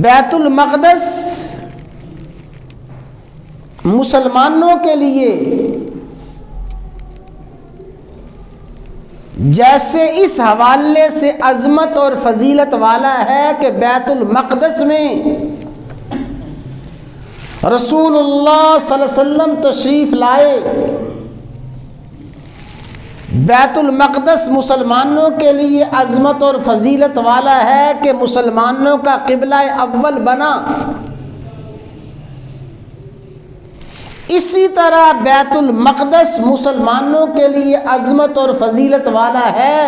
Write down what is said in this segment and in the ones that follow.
بیت المقدس مسلمانوں کے لیے جیسے اس حوالے سے عظمت اور فضیلت والا ہے کہ بیت المقدس میں رسول اللہ صلی اللہ علیہ وسلم تشریف لائے، بیت المقدس مسلمانوں کے لیے عظمت اور فضیلت والا ہے کہ مسلمانوں کا قبلہ اول بنا، اسی طرح بیت المقدس مسلمانوں کے لیے عظمت اور فضیلت والا ہے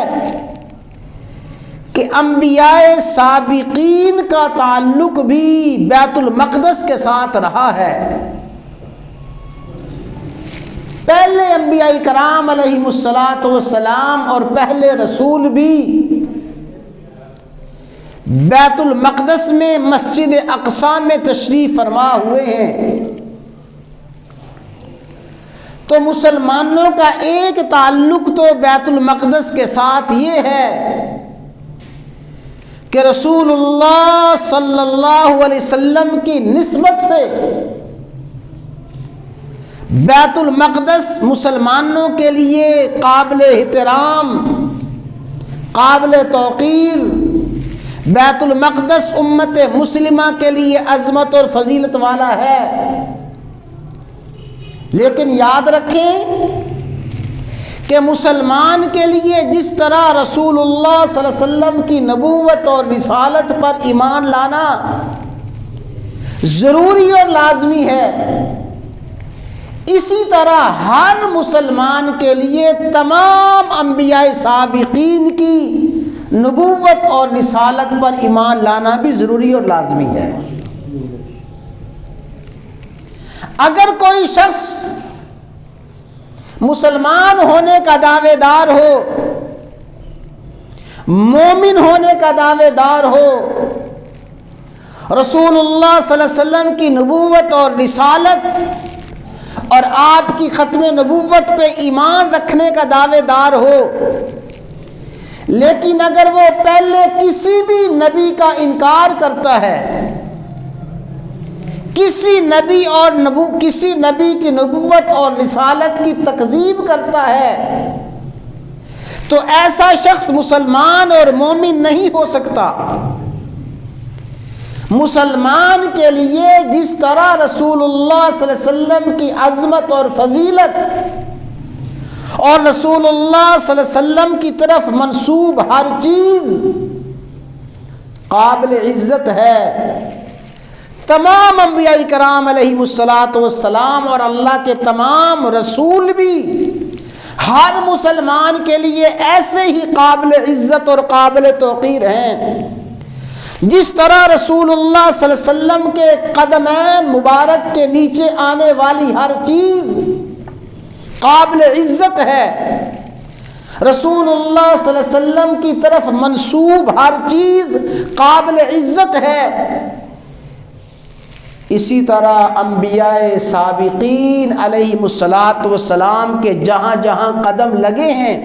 کہ انبیاء سابقین کا تعلق بھی بیت المقدس کے ساتھ رہا ہے۔ پہلے انبیاء کرام علیہم الصلاۃ والسلام اور پہلے رسول بھی بیت المقدس میں مسجد اقصی میں تشریف فرما ہوئے ہیں۔ تو مسلمانوں کا ایک تعلق تو بیت المقدس کے ساتھ یہ ہے کہ رسول اللہ صلی اللہ علیہ وسلم کی نسبت سے بیت المقدس مسلمانوں کے لیے قابل احترام، قابل توقیر، بیت المقدس امت مسلمہ کے لیے عظمت اور فضیلت والا ہے۔ لیکن یاد رکھیں کہ مسلمان کے لیے جس طرح رسول اللہ صلی اللہ علیہ وسلم کی نبوت اور رسالت پر ایمان لانا ضروری اور لازمی ہے، اسی طرح ہر مسلمان کے لیے تمام انبیاء سابقین کی نبوت اور رسالت پر ایمان لانا بھی ضروری اور لازمی ہے۔ اگر کوئی شخص مسلمان ہونے کا دعوے دار ہو، مومن ہونے کا دعوے دار ہو، رسول اللہ صلی اللہ علیہ وسلم کی نبوت اور رسالت اور آپ کی ختم نبوت پہ ایمان رکھنے کا دعوے دار ہو، لیکن اگر وہ پہلے کسی بھی نبی کا انکار کرتا ہے، کسی نبی کی نبوت اور رسالت کی تکذیب کرتا ہے، تو ایسا شخص مسلمان اور مومن نہیں ہو سکتا۔ مسلمان کے لیے جس طرح رسول اللہ صلی اللہ علیہ وسلم کی عظمت اور فضیلت اور رسول اللہ صلی اللہ علیہ وسلم کی طرف منسوب ہر چیز قابل عزت ہے، تمام انبیاء کرام علیہم الصلاۃ والسلام اور اللہ کے تمام رسول بھی ہر مسلمان کے لیے ایسے ہی قابل عزت اور قابل توقیر ہیں، جس طرح رسول اللہ صلی اللہ علیہ وسلم کے قدمین مبارک کے نیچے آنے والی ہر چیز قابل عزت ہے، رسول اللہ صلی اللہ علیہ وسلم کی طرف منسوب ہر چیز قابل عزت ہے، اسی طرح انبیاء سابقین علیہم الصلاۃ والسلام کے جہاں جہاں قدم لگے ہیں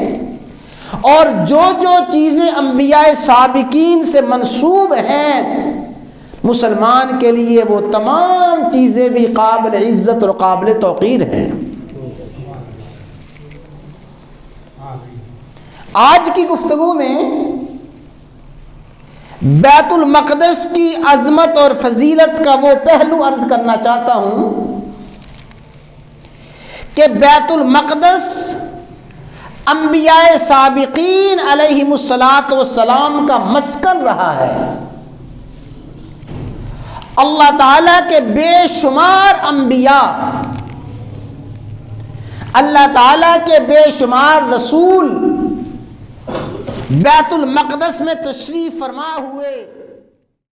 اور جو جو چیزیں انبیاء سابقین سے منسوب ہیں، مسلمان کے لیے وہ تمام چیزیں بھی قابل عزت اور قابل توقیر ہیں۔ آج کی گفتگو میں بیت المقدس کی عظمت اور فضیلت کا وہ پہلو عرض کرنا چاہتا ہوں کہ بیت المقدس انبیاء سابقین علیہم الصلاۃ والسلام کا مسکن رہا ہے۔ اللہ تعالیٰ کے بے شمار انبیاء، اللہ تعالیٰ کے بے شمار رسول بیت المقدس میں تشریف فرما ہوئے۔